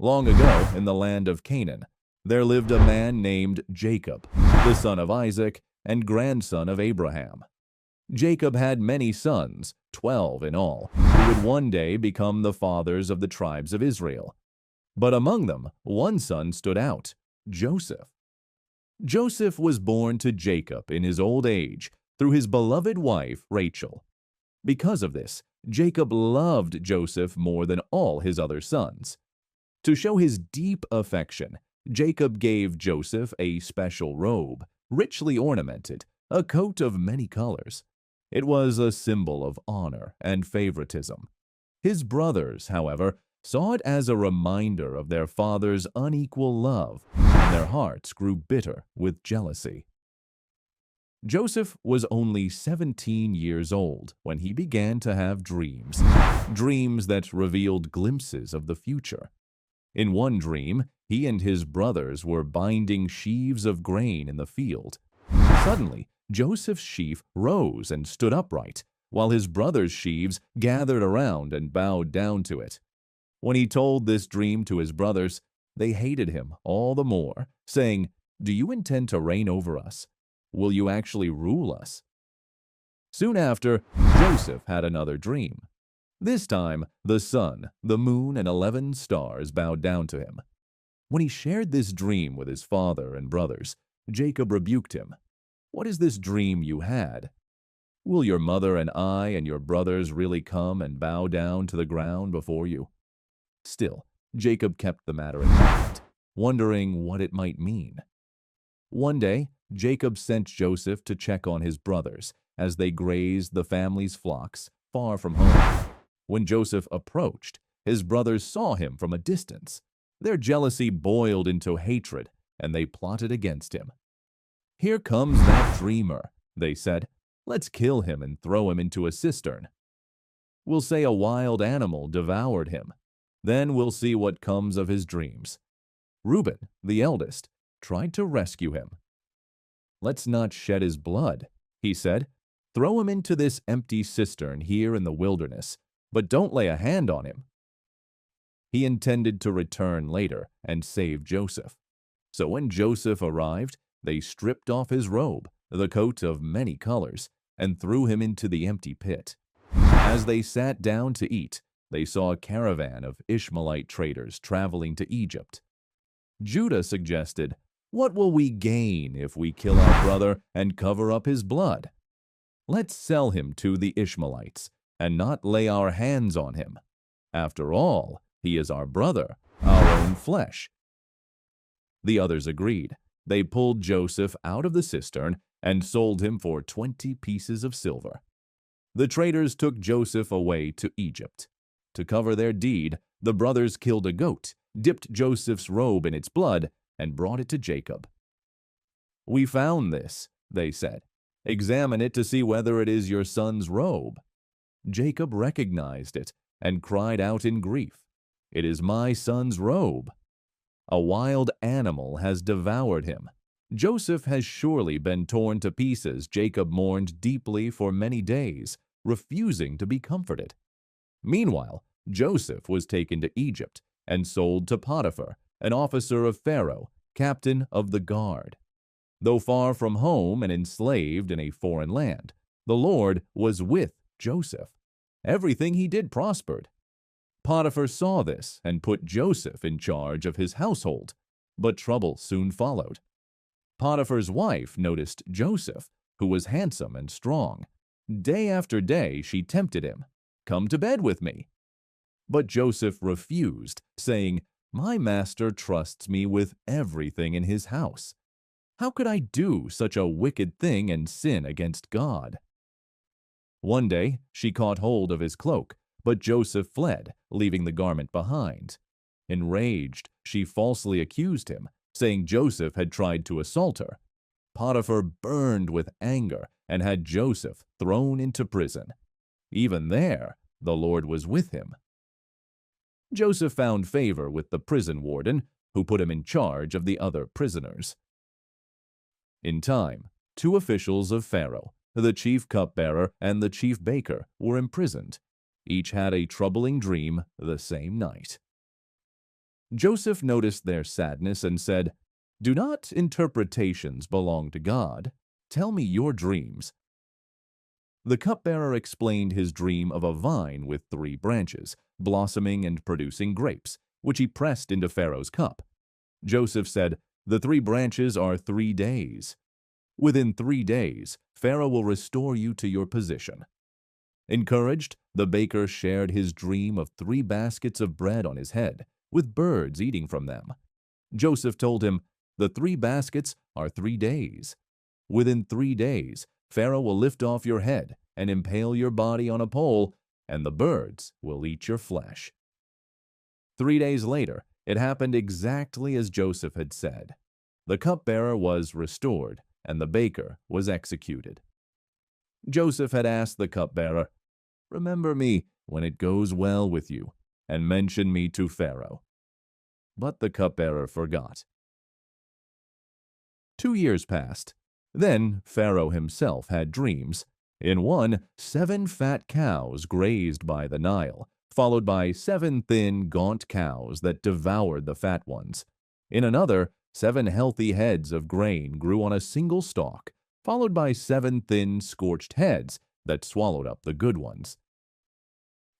Long ago, in the land of Canaan, there lived a man named Jacob, the son of Isaac and grandson of Abraham. Jacob had many sons, 12 in all, who would one day become the fathers of the tribes of Israel. But among them, one son stood out, Joseph. Joseph was born to Jacob in his old age through his beloved wife Rachel. Because of this, Jacob loved Joseph more than all his other sons. To show his deep affection, Jacob gave Joseph a special robe, richly ornamented, a coat of many colors. It was a symbol of honor and favoritism. His brothers, however, saw it as a reminder of their father's unequal love, and their hearts grew bitter with jealousy. Joseph was only 17 years old when he began to have dreams that revealed glimpses of the future. In one dream, he and his brothers were binding sheaves of grain in the field. Suddenly, Joseph's sheaf rose and stood upright, while his brothers' sheaves gathered around and bowed down to it. When he told this dream to his brothers, they hated him all the more, saying, "Do you intend to reign over us? Will you actually rule us?" Soon after, Joseph had another dream. This time, the sun, the moon, and 11 stars bowed down to him. When he shared this dream with his father and brothers, Jacob rebuked him. "What is this dream you had? Will your mother and I and your brothers really come and bow down to the ground before you?" Still, Jacob kept the matter in mind, wondering what it might mean. One day, Jacob sent Joseph to check on his brothers as they grazed the family's flocks far from home. When Joseph approached, his brothers saw him from a distance. Their jealousy boiled into hatred, and they plotted against him. "Here comes that dreamer," they said. "Let's kill him and throw him into a cistern. We'll say a wild animal devoured him. Then we'll see what comes of his dreams." Reuben, the eldest, tried to rescue him. "Let's not shed his blood," he said. "Throw him into this empty cistern here in the wilderness, but don't lay a hand on him." He intended to return later and save Joseph. So when Joseph arrived, they stripped off his robe, the coat of many colors, and threw him into the empty pit. As they sat down to eat, they saw a caravan of Ishmaelite traders traveling to Egypt. Judah suggested, "What will we gain if we kill our brother and cover up his blood? Let's sell him to the Ishmaelites and not lay our hands on him. After all, he is our brother, our own flesh." The others agreed. They pulled Joseph out of the cistern and sold him for 20 pieces of silver. The traders took Joseph away to Egypt. To cover their deed, the brothers killed a goat, dipped Joseph's robe in its blood, and brought it to Jacob. "We found this," they said. "Examine it to see whether it is your son's robe." Jacob recognized it and cried out in grief, "It is my son's robe. A wild animal has devoured him." Joseph has surely been torn to pieces. Jacob mourned deeply for many days, refusing to be comforted. Meanwhile, Joseph was taken to Egypt and sold to Potiphar, an officer of Pharaoh, captain of the guard. Though far from home and enslaved in a foreign land, the Lord was with Joseph. Everything he did prospered. Potiphar saw this and put Joseph in charge of his household, but trouble soon followed. Potiphar's wife noticed Joseph, who was handsome and strong. Day after day she tempted him, "Come to bed with me." But Joseph refused, saying, "My master trusts me with everything in his house. How could I do such a wicked thing and sin against God?" One day she caught hold of his cloak, but Joseph fled, leaving the garment behind. Enraged, she falsely accused him, saying Joseph had tried to assault her. Potiphar burned with anger and had Joseph thrown into prison. Even there, the Lord was with him. Joseph found favor with the prison warden, who put him in charge of the other prisoners. In time, 2 officials of Pharaoh, the chief cupbearer and the chief baker, were imprisoned. Each had a troubling dream the same night. Joseph noticed their sadness and said, "Do not interpretations belong to God? Tell me your dreams." The cupbearer explained his dream of a vine with 3 branches, blossoming and producing grapes, which he pressed into Pharaoh's cup. Joseph said, "The 3 branches are 3 days. Within 3 days, Pharaoh will restore you to your position." Encouraged, the baker shared his dream of 3 baskets of bread on his head, with birds eating from them. Joseph told him, "The 3 baskets are 3 days. Within 3 days, Pharaoh will lift off your head and impale your body on a pole, and the birds will eat your flesh." 3 days later, it happened exactly as Joseph had said. The cupbearer was restored, and the baker was executed. Joseph had asked the cupbearer, "Remember me when it goes well with you, and mention me to Pharaoh." But the cupbearer forgot. 2 years passed. Then Pharaoh himself had dreams. In one, 7 fat cows grazed by the Nile, followed by 7 thin, gaunt cows that devoured the fat ones. In another, 7 healthy heads of grain grew on a single stalk, followed by 7 thin, scorched heads that swallowed up the good ones.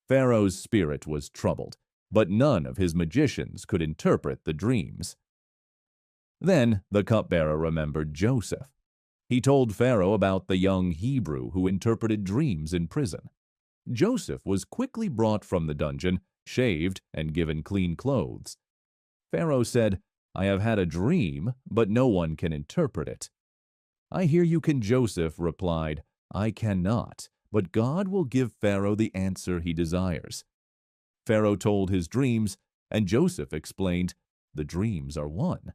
Pharaoh's spirit was troubled, but none of his magicians could interpret the dreams. Then the cupbearer remembered Joseph. He told Pharaoh about the young Hebrew who interpreted dreams in prison. Joseph was quickly brought from the dungeon, shaved, and given clean clothes. Pharaoh said, "I have had a dream, but no one can interpret it." "I hear you can." Joseph replied, "I cannot, but God will give Pharaoh the answer he desires." Pharaoh told his dreams, and Joseph explained, "The dreams are one.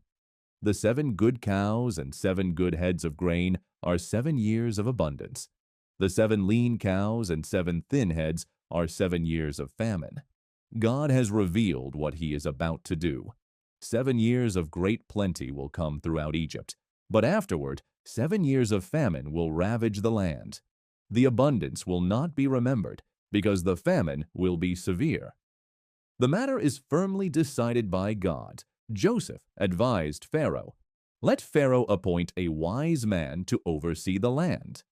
The 7 good cows and 7 good heads of grain are 7 years of abundance. The 7 lean cows and 7 thin heads are 7 years of famine. God has revealed what he is about to do. 7 years of great plenty will come throughout Egypt, but afterward 7 years of famine will ravage the land. The abundance will not be remembered, because the famine will be severe." The matter is firmly decided by God. Joseph advised Pharaoh, "Let Pharaoh appoint a wise man to oversee the land.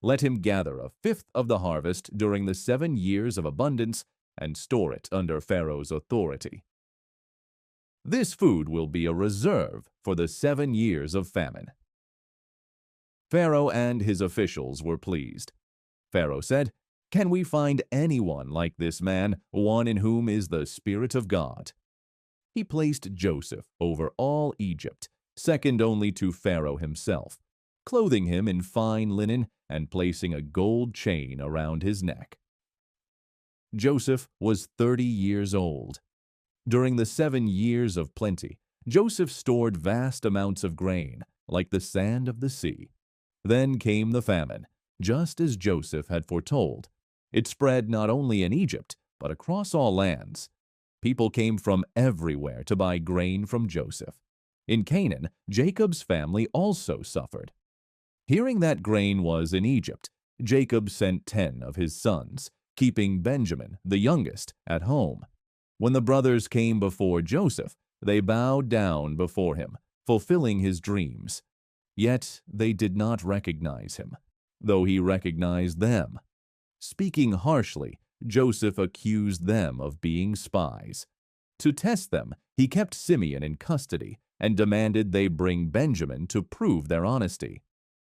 Let him gather 1/5 of the harvest during the 7 years of abundance and store it under Pharaoh's authority. This food will be a reserve for the 7 years of famine." Pharaoh and his officials were pleased. Pharaoh said, "Can we find anyone like this man, one in whom is the Spirit of God?" He placed Joseph over all Egypt, second only to Pharaoh himself, clothing him in fine linen and placing a gold chain around his neck. Joseph was 30 years old. During the 7 years of plenty, Joseph stored vast amounts of grain, like the sand of the sea. Then came the famine, just as Joseph had foretold. It spread not only in Egypt, but across all lands. People came from everywhere to buy grain from Joseph. In Canaan, Jacob's family also suffered. Hearing that grain was in Egypt, Jacob sent 10 of his sons, keeping Benjamin, the youngest, at home. When the brothers came before Joseph, they bowed down before him, fulfilling his dreams. Yet they did not recognize him, though he recognized them. Speaking harshly, Joseph accused them of being spies. To test them, he kept Simeon in custody and demanded they bring Benjamin to prove their honesty.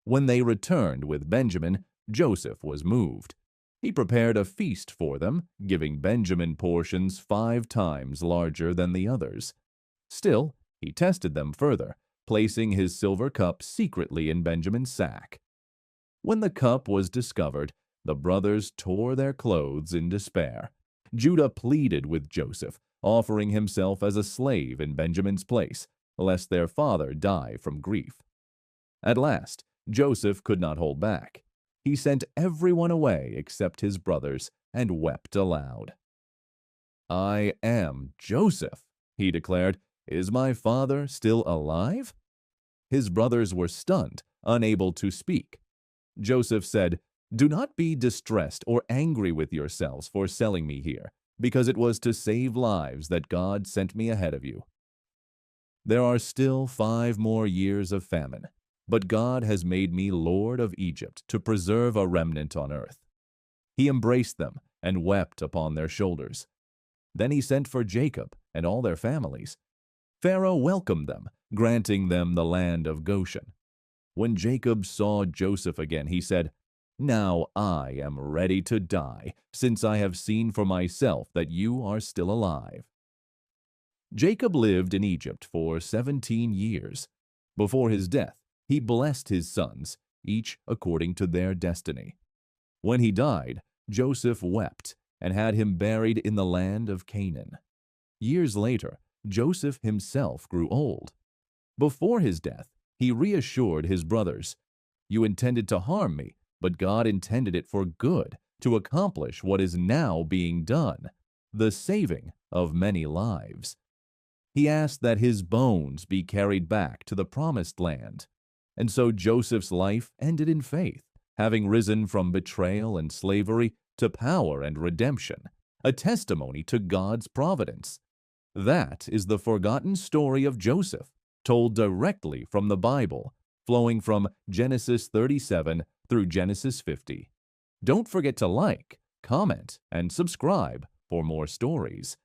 When they returned with Benjamin, Joseph was moved. He prepared a feast for them, giving Benjamin portions 5 times larger than the others. Still, he tested them further, placing his silver cup secretly in Benjamin's sack. When the cup was discovered, the brothers tore their clothes in despair. Judah pleaded with Joseph, offering himself as a slave in Benjamin's place, lest their father die from grief. At last, Joseph could not hold back. He sent everyone away except his brothers and wept aloud. "I am Joseph," he declared. "Is my father still alive?" His brothers were stunned, unable to speak. Joseph said, "Do not be distressed or angry with yourselves for selling me here, because it was to save lives that God sent me ahead of you. There are still 5 more years of famine, but God has made me Lord of Egypt to preserve a remnant on earth. He embraced them and wept upon their shoulders. Then he sent for Jacob and all their families. Pharaoh welcomed them, granting them the land of Goshen. When Jacob saw Joseph again, he said, "Now I am ready to die, since I have seen for myself that you are still alive." Jacob lived in Egypt for 17 years. Before his death, he blessed his sons, each according to their destiny. When he died, Joseph wept and had him buried in the land of Canaan. Years later, Joseph himself grew old. Before his death, he reassured his brothers, "You intended to harm me, but God intended it for good, to accomplish what is now being done, the saving of many lives." He asked that his bones be carried back to the promised land. And so Joseph's life ended in faith, having risen from betrayal and slavery to power and redemption, a testimony to God's providence. That is the forgotten story of Joseph, told directly from the Bible, flowing from Genesis 37 through Genesis 50. Don't forget to like, comment, and subscribe for more stories.